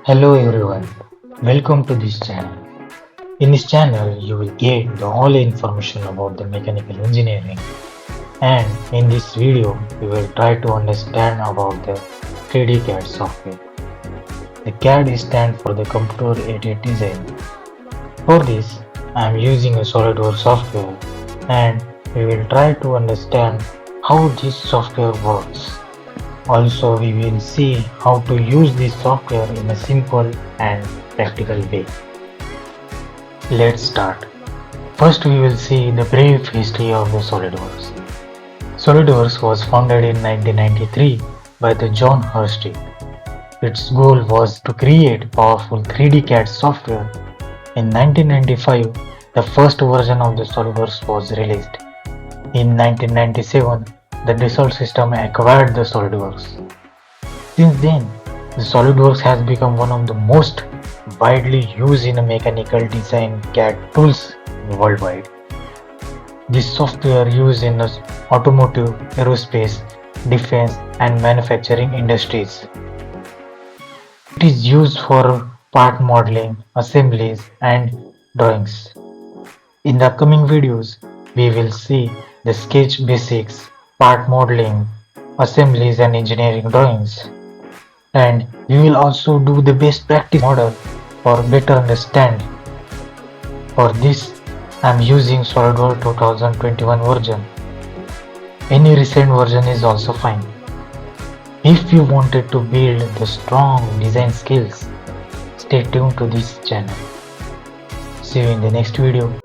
Hello everyone, welcome to this channel. In this channel, you will get the all information about the mechanical engineering, and in this video, we will try to understand about the 3D CAD software. The CAD stands for the Computer Aided Design. For this, I am using a SOLIDWORKS software, and we will try to understand how this software works. Also, we will see how to use this software in a simple and practical way. Let's start. First, we will see the brief history of the SolidWorks. SolidWorks was founded in 1993 by the John Hursty. Its goal was to create powerful 3D CAD software. In 1995, the first version of the SolidWorks was released. In 1997, the Dassault system acquired the SolidWorks. Since then, the SolidWorks has become one of the most widely used in mechanical design CAD tools worldwide. This software used in the automotive, aerospace, defense, and manufacturing industries. It is used for part modeling, assemblies, and drawings. In the upcoming videos, we will see the sketch basics, part modeling, assemblies and engineering drawings. And we will also do the best practice model for better understand. For this, I am using SolidWorks 2021 version. Any recent version is also fine. If you wanted to build the strong design skills, stay tuned to this channel. See you in the next video.